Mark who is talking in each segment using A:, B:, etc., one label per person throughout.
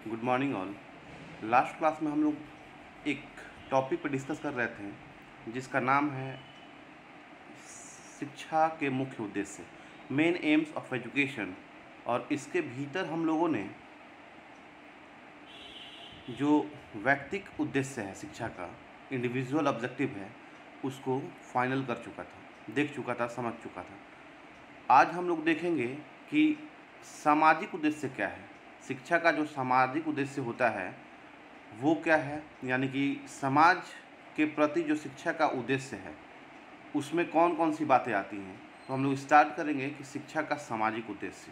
A: Good morning all. Last class में हम लोग एक टॉपिक पर डिस्कस कर रहे थे जिसका नाम है शिक्षा के मुख्य उद्देश्य, मेन एम्स ऑफ एजुकेशन। और इसके भीतर हम लोगों ने जो व्यक्तिक उद्देश्य है शिक्षा का, इंडिविजुअल ऑब्जेक्टिव है, उसको फाइनल कर चुका था, देख चुका था, समझ चुका था। आज हम लोग देखेंगे कि सामाजिक उद्देश्य क्या है। शिक्षा का जो सामाजिक उद्देश्य होता है वो क्या है, यानी कि समाज के प्रति जो शिक्षा का उद्देश्य है उसमें कौन कौन सी बातें आती हैं। तो हम लोग स्टार्ट करेंगे कि शिक्षा का सामाजिक उद्देश्य।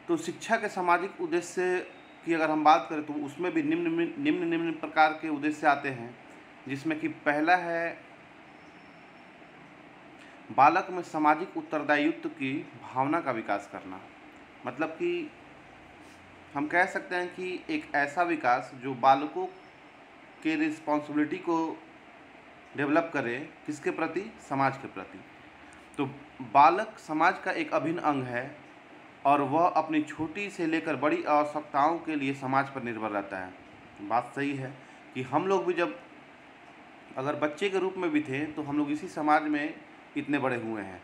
A: तो शिक्षा के सामाजिक उद्देश्य की अगर हम बात करें तो उसमें भी निम्न निम्न निम्न प्रकार के उद्देश्य आते हैं, जिसमें कि पहला है बालक में सामाजिक उत्तरदायित्व की भावना का विकास करना। मतलब कि हम कह सकते हैं कि एक ऐसा विकास जो बालकों के रिस्पॉन्सिबिलिटी को डेवलप करे, किसके प्रति? समाज के प्रति। तो बालक समाज का एक अभिन्न अंग है और वह अपनी छोटी से लेकर बड़ी आवश्यकताओं के लिए समाज पर निर्भर रहता है। बात सही है कि हम लोग भी जब अगर बच्चे के रूप में भी थे तो हम लोग इसी समाज में इतने बड़े हुए हैं,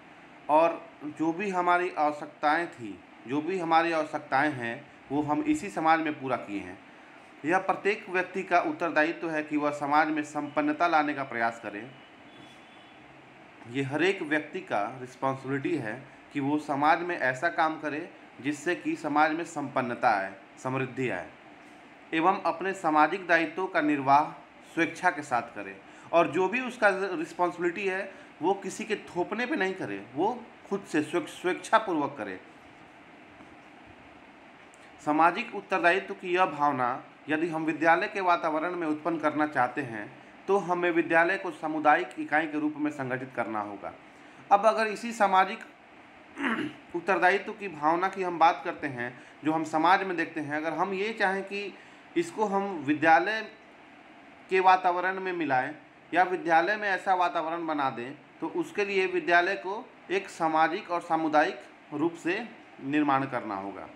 A: और जो भी हमारी आवश्यकताएं थी, जो भी हमारी आवश्यकताएं हैं, वो हम इसी समाज में पूरा किए हैं। यह प्रत्येक व्यक्ति का उत्तरदायित्व है कि वह समाज में संपन्नता लाने का प्रयास करे। ये हर एक व्यक्ति का रिस्पॉन्सिबिलिटी है कि वो समाज में ऐसा काम करे जिससे कि समाज में संपन्नता आए, समृद्धि आए, एवं अपने सामाजिक दायित्वों का निर्वाह स्वेच्छा के साथ करे। और जो भी उसका रिस्पॉन्सिबिलिटी है वो किसी के थोपने पे नहीं करे, वो खुद से स्वेच्छापूर्वक करे। सामाजिक उत्तरदायित्व की यह भावना यदि हम विद्यालय के वातावरण में उत्पन्न करना चाहते हैं तो हमें विद्यालय को सामुदायिक इकाई के रूप में संगठित करना होगा। अब अगर इसी सामाजिक उत्तरदायित्व की भावना की हम बात करते हैं जो हम समाज में देखते हैं, अगर हम ये चाहें कि इसको हम विद्यालय के वातावरण में मिलाएं या विद्यालय में ऐसा वातावरण बना दें, तो उसके लिए विद्यालय को एक सामाजिक और सामुदायिक रूप से निर्माण करना होगा।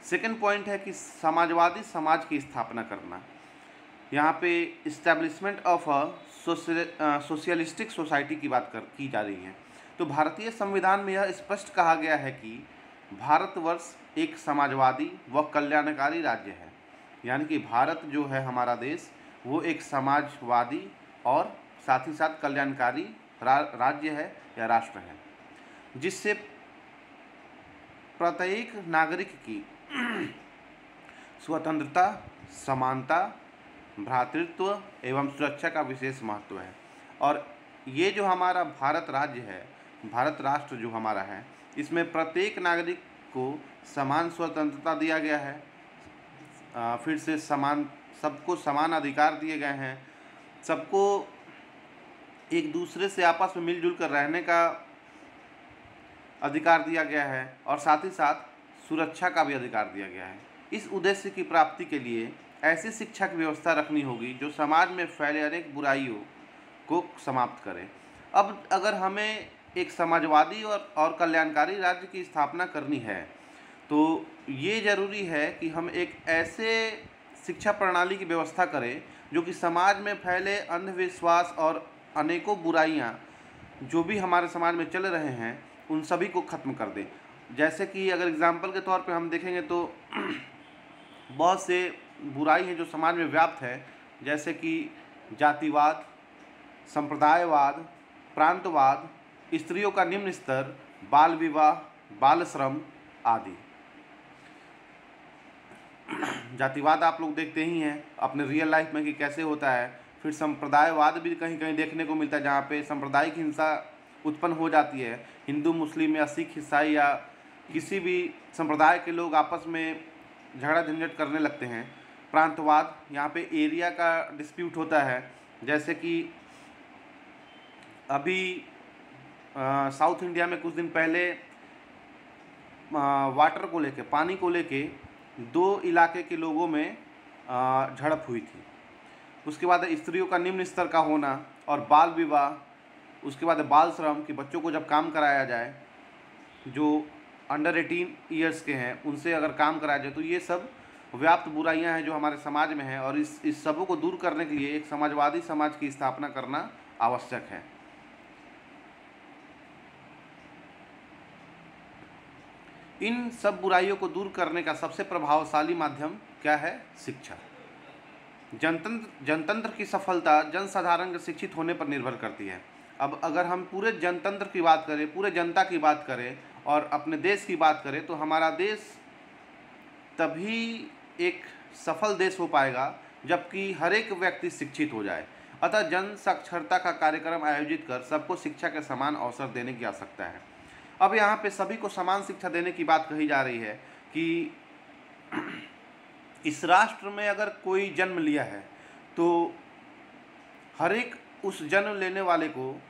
A: सेकेंड पॉइंट है कि समाजवादी समाज की स्थापना करना। यहाँ पे establishment of a socialistic society की बात की जा रही है। तो भारतीय संविधान में यह स्पष्ट कहा गया है कि भारतवर्ष एक समाजवादी व कल्याणकारी राज्य है। यानी कि भारत जो है हमारा देश, वो एक समाजवादी और साथ ही साथ कल्याणकारी राज्य है या राष्ट्र है, जिससे प्रत्येक नागरिक की स्वतंत्रता, समानता, भ्रातृत्व एवं सुरक्षा का विशेष महत्व है। और ये जो हमारा भारत राज्य है, भारत राष्ट्र जो हमारा है, इसमें प्रत्येक नागरिक को समान स्वतंत्रता दिया गया है, फिर से सबको समान अधिकार दिए गए हैं, सबको एक दूसरे से आपस में मिलजुल कर रहने का अधिकार दिया गया है, और साथ ही साथ सुरक्षा का भी अधिकार दिया गया है। इस उद्देश्य की प्राप्ति के लिए ऐसी शिक्षा की व्यवस्था रखनी होगी जो समाज में फैले अनेक बुराइयों को समाप्त करे। अब अगर हमें एक समाजवादी और कल्याणकारी राज्य की स्थापना करनी है तो ये ज़रूरी है कि हम एक ऐसे शिक्षा प्रणाली की व्यवस्था करें जो कि समाज में फैले अंधविश्वास और अनेकों बुराइयां जो भी हमारे समाज में चल रहे हैं उन सभी को ख़त्म कर दें। जैसे कि अगर एग्जाम्पल के तौर पे हम देखेंगे तो बहुत से बुराई हैं जो समाज में व्याप्त है, जैसे कि जातिवाद, संप्रदायवाद, प्रांतवाद, स्त्रियों का निम्न स्तर, बाल विवाह, बाल श्रम आदि। जातिवाद आप लोग देखते ही हैं अपने रियल लाइफ में कि कैसे होता है। फिर संप्रदायवाद भी कहीं कहीं देखने को मिलता है जहाँ पे सांप्रदायिक हिंसा उत्पन्न हो जाती है। हिंदू मुस्लिम या सिख ईसाई या किसी भी संप्रदाय के लोग आपस में झगड़ा झंझट करने लगते हैं। प्रांतवाद, यहाँ पे एरिया का डिस्प्यूट होता है, जैसे कि अभी साउथ इंडिया में कुछ दिन पहले वाटर को लेके, पानी को लेके दो इलाके के लोगों में झड़प हुई थी। उसके बाद स्त्रियों का निम्न स्तर का होना और बाल विवाह, उसके बाद बाल श्रम कि बच्चों को जब काम कराया जाए, जो अंडर 18 ईयर्स के हैं उनसे अगर काम कराया जाए, तो ये सब व्याप्त बुराइयां हैं जो हमारे समाज में हैं, और इस सबों को दूर करने के लिए एक समाजवादी समाज की स्थापना करना आवश्यक है। इन सब बुराइयों को दूर करने का सबसे प्रभावशाली माध्यम क्या है? शिक्षा। जनतंत्र की सफलता जनसाधारण के शिक्षित होने पर निर्भर करती है। अब अगर हम पूरे जनतंत्र की बात करें, पूरे जनता की बात करें और अपने देश की बात करें, तो हमारा देश तभी एक सफल देश हो पाएगा जबकि हर एक व्यक्ति शिक्षित हो जाए। अतः जन साक्षरता का कार्यक्रम आयोजित कर सबको शिक्षा के समान अवसर देने की आवश्यकता है। अब यहाँ पे सभी को समान शिक्षा देने की बात कही जा रही है कि इस राष्ट्र में अगर कोई जन्म लिया है तो हर एक उस जन्म लेने वाले को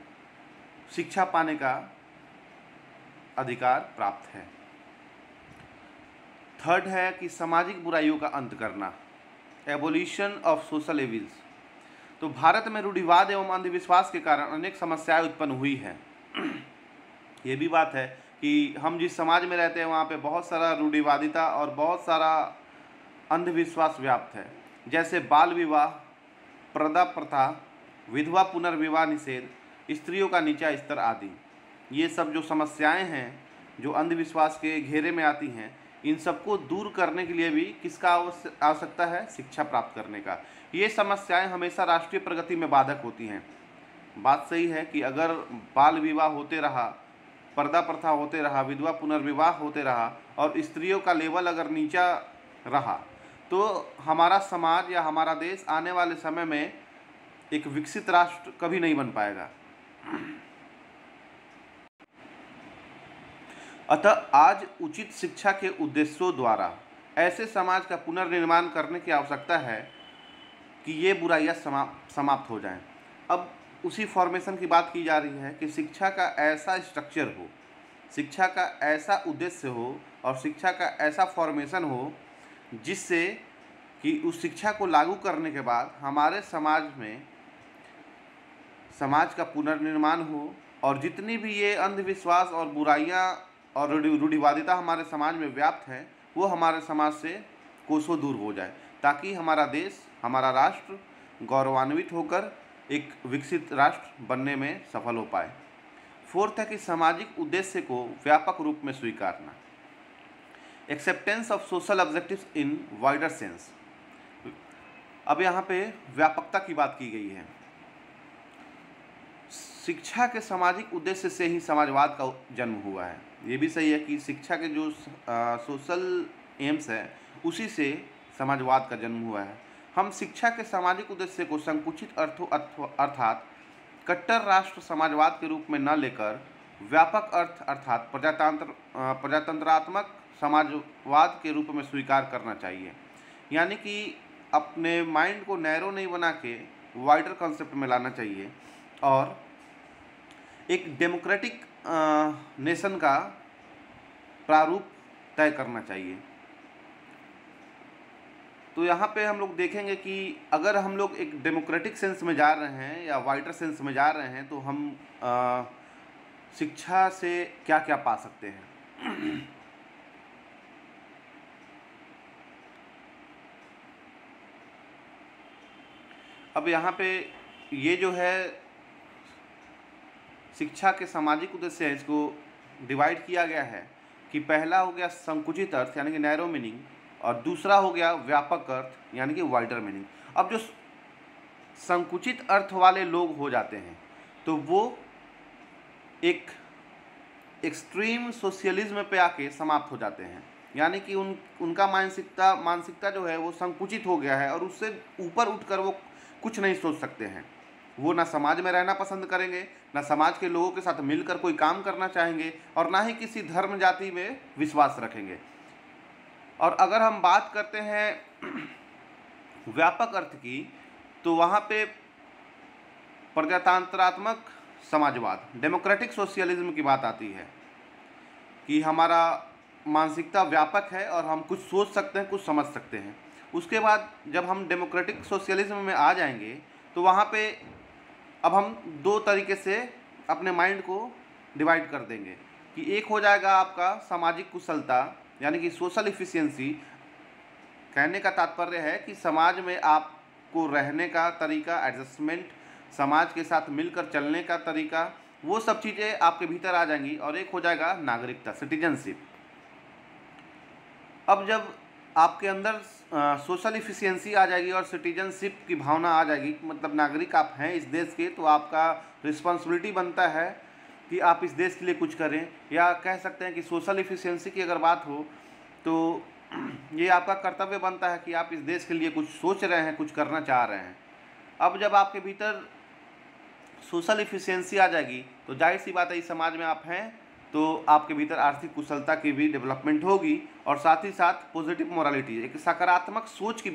A: शिक्षा पाने का अधिकार प्राप्त है। थर्ड है कि सामाजिक बुराइयों का अंत करना, एबोलिशन ऑफ सोशल एविल्स। तो भारत में रूढ़िवाद एवं अंधविश्वास के कारण अनेक समस्याएं उत्पन्न हुई हैं। ये भी बात है कि हम जिस समाज में रहते हैं वहाँ पे बहुत सारा रूढ़िवादिता और बहुत सारा अंधविश्वास व्याप्त है, जैसे बाल विवाह, पर्दा प्रथा, विधवा पुनर्विवाह निषेध, स्त्रियों का नीचा स्तर आदि। ये सब जो समस्याएं हैं जो अंधविश्वास के घेरे में आती हैं, इन सबको दूर करने के लिए भी किसका आवश्यकता है? शिक्षा प्राप्त करने का। ये समस्याएं हमेशा राष्ट्रीय प्रगति में बाधक होती हैं। बात सही है कि अगर बाल विवाह होते रहा, पर्दा प्रथा होते रहा, विधवा पुनर्विवाह होते रहा और स्त्रियों का लेवल अगर नीचा रहा, तो हमारा समाज या हमारा देश आने वाले समय में एक विकसित राष्ट्र कभी नहीं बन पाएगा। अतः आज उचित शिक्षा के उद्देश्यों द्वारा ऐसे समाज का पुनर्निर्माण करने की आवश्यकता है कि ये बुराइयां समाप्त हो जाएं। अब उसी फॉर्मेशन की बात की जा रही है कि शिक्षा का ऐसा स्ट्रक्चर हो, शिक्षा का ऐसा उद्देश्य हो और शिक्षा का ऐसा फॉर्मेशन हो जिससे कि उस शिक्षा को लागू करने के बाद हमारे समाज में समाज का पुनर्निर्माण हो और जितनी भी ये अंधविश्वास और बुराइयां और रूढ़िवादिता हमारे समाज में व्याप्त है वो हमारे समाज से कोसों दूर हो जाए, ताकि हमारा देश, हमारा राष्ट्र गौरवान्वित होकर एक विकसित राष्ट्र बनने में सफल हो पाए। फोर्थ है कि सामाजिक उद्देश्य को व्यापक रूप में स्वीकारना, acceptance of social objectives in wider sense. अब यहाँ पे व्यापकता की बात की गई है। शिक्षा के सामाजिक उद्देश्य से ही समाजवाद का जन्म हुआ है। ये भी सही है कि शिक्षा के जो सोशल एम्स है उसी से समाजवाद का जन्म हुआ है। हम शिक्षा के सामाजिक उद्देश्य को संकुचित अर्थों अर्थात कट्टर राष्ट्र समाजवाद के रूप में न लेकर व्यापक अर्थ अर्थात प्रजातंत्रात्मक समाजवाद के रूप में स्वीकार करना चाहिए। यानी कि अपने माइंड को नैरो नहीं बना के वाइडर कॉन्सेप्ट में लाना चाहिए और एक डेमोक्रेटिक नेशन का प्रारूप तय करना चाहिए। तो यहाँ पे हम लोग देखेंगे कि अगर हम लोग एक डेमोक्रेटिक सेंस में जा रहे हैं या वाइडर सेंस में जा रहे हैं तो हम शिक्षा से क्या क्या पा सकते हैं। अब यहाँ पे ये जो है शिक्षा के सामाजिक उद्देश्य है, इसको डिवाइड किया गया है कि पहला हो गया संकुचित अर्थ यानी कि नैरो मीनिंग और दूसरा हो गया व्यापक अर्थ यानी कि वाइडर मीनिंग। अब जो संकुचित अर्थ वाले लोग हो जाते हैं तो वो एक एक्सट्रीम सोशलिज्म पे आके समाप्त हो जाते हैं, यानी कि उनका मानसिकता जो है वो संकुचित हो गया है और उससे ऊपर उठकर वो कुछ नहीं सोच सकते हैं। वो ना समाज में रहना पसंद करेंगे, ना समाज के लोगों के साथ मिलकर कोई काम करना चाहेंगे और ना ही किसी धर्म जाति में विश्वास रखेंगे। और अगर हम बात करते हैं व्यापक अर्थ की तो वहाँ पे प्रजातंत्रात्मक समाजवाद डेमोक्रेटिक सोशलिज्म की बात आती है कि हमारा मानसिकता व्यापक है और हम कुछ सोच सकते हैं, कुछ समझ सकते हैं। उसके बाद जब हम डेमोक्रेटिक सोशलिज्म में आ जाएंगे तो वहाँ पे अब हम दो तरीके से अपने माइंड को डिवाइड कर देंगे। कि एक हो जाएगा आपका सामाजिक कुशलता यानी कि सोशल इफ़िशियंसी। कहने का तात्पर्य है कि समाज में आपको रहने का तरीका, एडजस्टमेंट, समाज के साथ मिलकर चलने का तरीका, वो सब चीज़ें आपके भीतर आ जाएंगी। और एक हो जाएगा नागरिकता, सिटीजनशिप। अब जब आपके अंदर सोशल इफ़िशियंसी आ जाएगी और सिटीजनशिप की भावना आ जाएगी, मतलब नागरिक आप हैं इस देश के, तो आपका रिस्पॉन्सिबिलिटी बनता है कि आप इस देश के लिए कुछ करें। या कह सकते हैं कि सोशल इफ़िशियंसी की अगर बात हो तो ये आपका कर्तव्य बनता है कि आप इस देश के लिए कुछ सोच रहे हैं, कुछ करना चाह रहे हैं। अब जब आपके भीतर सोशल इफ़िशियंसी आ जाएगी तो जाहिर सी बात है इस समाज में आप हैं तो आपके भीतर आर्थिक कुशलता की भी डेवलपमेंट होगी और साथ ही साथ पॉजिटिव मोरालिटी, एक सकारात्मक सोच की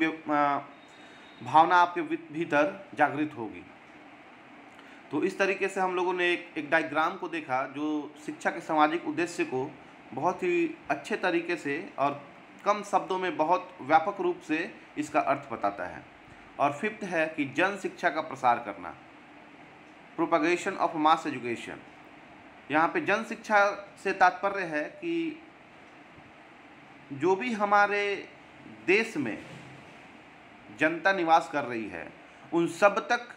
A: भावना आपके भीतर जागृत होगी। तो इस तरीके से हम लोगों ने एक डायग्राम को देखा जो शिक्षा के सामाजिक उद्देश्य को बहुत ही अच्छे तरीके से और कम शब्दों में बहुत व्यापक रूप से इसका अर्थ बताता है। और फिफ्थ है कि जन शिक्षा का प्रसार करना, प्रोपगेशन ऑफ मास एजुकेशन। यहाँ पे जन शिक्षा से तात्पर्य है कि जो भी हमारे देश में जनता निवास कर रही है उन सब तक,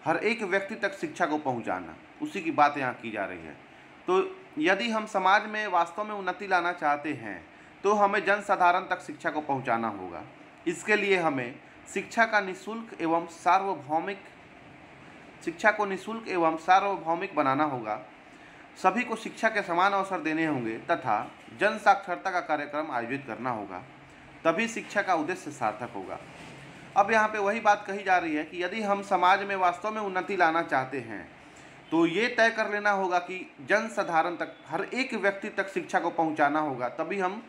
A: हर एक व्यक्ति तक शिक्षा को पहुँचाना, उसी की बात यहाँ की जा रही है। तो यदि हम समाज में वास्तव में उन्नति लाना चाहते हैं तो हमें जनसाधारण तक शिक्षा को पहुँचाना होगा। इसके लिए हमें शिक्षा को निःशुल्क एवं सार्वभौमिक बनाना होगा। सभी को शिक्षा के समान अवसर देने होंगे तथा जन साक्षरता का कार्यक्रम आयोजित करना होगा, तभी शिक्षा का उद्देश्य सार्थक होगा। अब यहाँ पे वही बात कही जा रही है कि यदि हम समाज में वास्तव में उन्नति लाना चाहते हैं तो ये तय कर लेना होगा कि जन साधारण तक, हर एक व्यक्ति तक शिक्षा को पहुँचाना होगा, तभी हम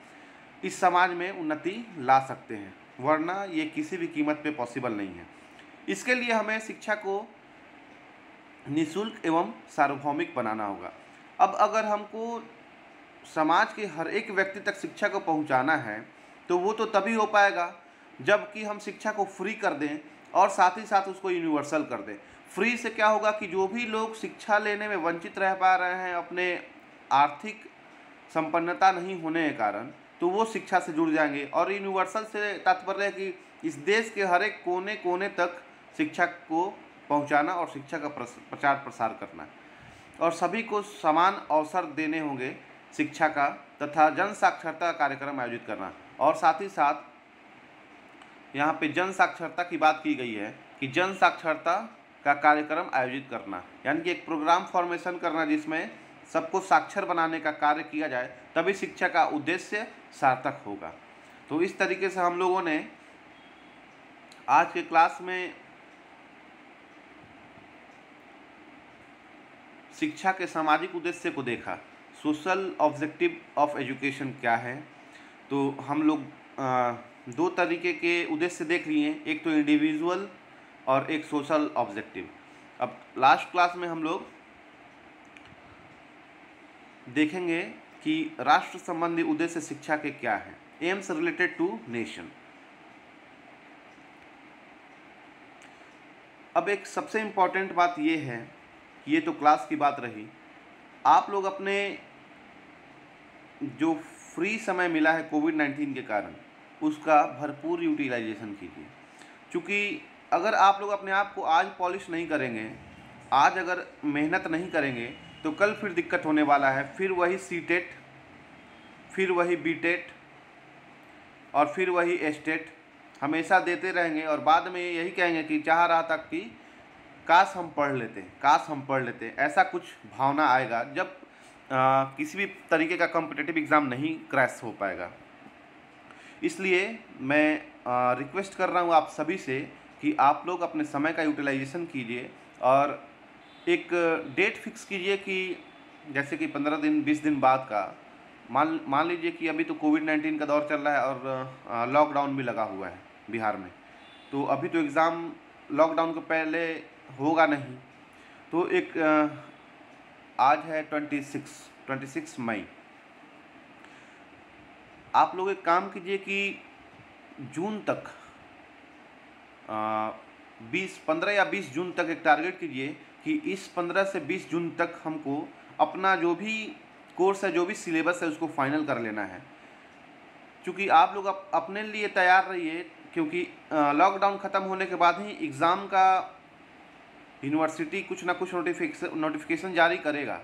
A: इस समाज में उन्नति ला सकते हैं, वरना ये किसी भी कीमत पे पॉसिबल नहीं है। इसके लिए हमें शिक्षा को निःशुल्क एवं सार्वभौमिक बनाना होगा। अब अगर हमको समाज के हर एक व्यक्ति तक शिक्षा को पहुंचाना है तो वो तो तभी हो पाएगा जबकि हम शिक्षा को फ्री कर दें और साथ ही साथ उसको यूनिवर्सल कर दें। फ्री से क्या होगा कि जो भी लोग शिक्षा लेने में वंचित रह पा रहे हैं अपने आर्थिक संपन्नता नहीं होने के कारण, तो वो शिक्षा से जुड़ जाएंगे। और यूनिवर्सल से तात्पर्य है कि इस देश के हर एक कोने कोने तक शिक्षा को पहुंचाना और शिक्षा का प्रचार प्रसार करना, और सभी को समान अवसर देने होंगे शिक्षा का, तथा जन साक्षरता कार्यक्रम आयोजित करना। और साथ ही साथ यहाँ पे जन साक्षरता की बात की गई है कि जन साक्षरता का कार्यक्रम आयोजित करना, यानी कि एक प्रोग्राम फॉर्मेशन करना जिसमें सबको साक्षर बनाने का कार्य किया जाए, तभी शिक्षा का उद्देश्य सार्थक होगा। तो इस तरीके से हम लोगों ने आज के क्लास में शिक्षा के सामाजिक उद्देश्य को देखा। सोशल ऑब्जेक्टिव ऑफ एजुकेशन क्या है, तो हम लोग दो तरीके के उद्देश्य देख लिए हैं, एक तो इंडिविजुअल और एक सोशल ऑब्जेक्टिव। अब लास्ट क्लास में हम लोग देखेंगे कि राष्ट्र संबंधी उद्देश्य शिक्षा के क्या हैं, एम्स रिलेटेड टू नेशन। अब एक सबसे इम्पॉर्टेंट बात ये है, ये तो क्लास की बात रही, आप लोग अपने जो फ्री समय मिला है कोविड-19 के कारण उसका भरपूर यूटिलाइजेशन कीजिए। क्योंकि अगर आप लोग अपने आप को आज पॉलिश नहीं करेंगे, आज अगर मेहनत नहीं करेंगे, तो कल फिर दिक्कत होने वाला है। फिर वही सीटेट, फिर वही बीटेट और फिर वही एस्टेट हमेशा देते रहेंगे और बाद में यही कहेंगे कि चाह रहा था कि काश हम पढ़ लेते। ऐसा कुछ भावना आएगा जब किसी भी तरीके का कॉम्पिटिटिव एग्ज़ाम नहीं क्रैश हो पाएगा। इसलिए मैं रिक्वेस्ट कर रहा हूँ आप सभी से कि आप लोग अपने समय का यूटिलाइजेशन कीजिए और एक डेट फिक्स कीजिए कि जैसे कि 15 दिन 20 दिन बाद का, मान लीजिए कि अभी तो कोविड-19 का दौर चल रहा है और लॉकडाउन भी लगा हुआ है बिहार में, तो अभी तो एग्ज़ाम लॉकडाउन के पहले होगा नहीं। तो एक आज है 26 मई, आप लोग एक काम कीजिए कि जून तक 15 या 20 जून तक एक टारगेट कीजिए कि इस 15 से 20 जून तक हमको अपना जो भी कोर्स है, जो भी सिलेबस है उसको फाइनल कर लेना है। क्योंकि आप लोग अपने लिए तैयार रहिए, क्योंकि लॉकडाउन ख़त्म होने के बाद ही एग्ज़ाम का यूनिवर्सिटी कुछ ना कुछ नोटिफिकेशन जारी करेगा।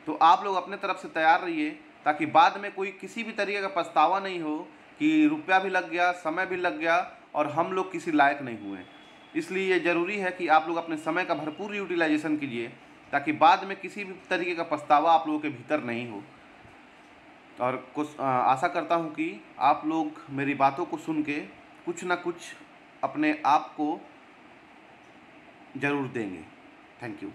A: तो आप लोग अपने तरफ से तैयार रहिए, ताकि बाद में कोई किसी भी तरीके का पछतावा नहीं हो कि रुपया भी लग गया, समय भी लग गया और हम लोग किसी लायक नहीं हुए। इसलिए ये ज़रूरी है कि आप लोग अपने समय का भरपूर यूटिलाइजेशन कीजिए, ताकि बाद में किसी भी तरीके का पछतावा आप लोगों के भीतर नहीं हो। और कुछ आशा करता हूँ कि आप लोग मेरी बातों को सुन के कुछ ना कुछ अपने आप को ज़रूर देंगे। Thank you.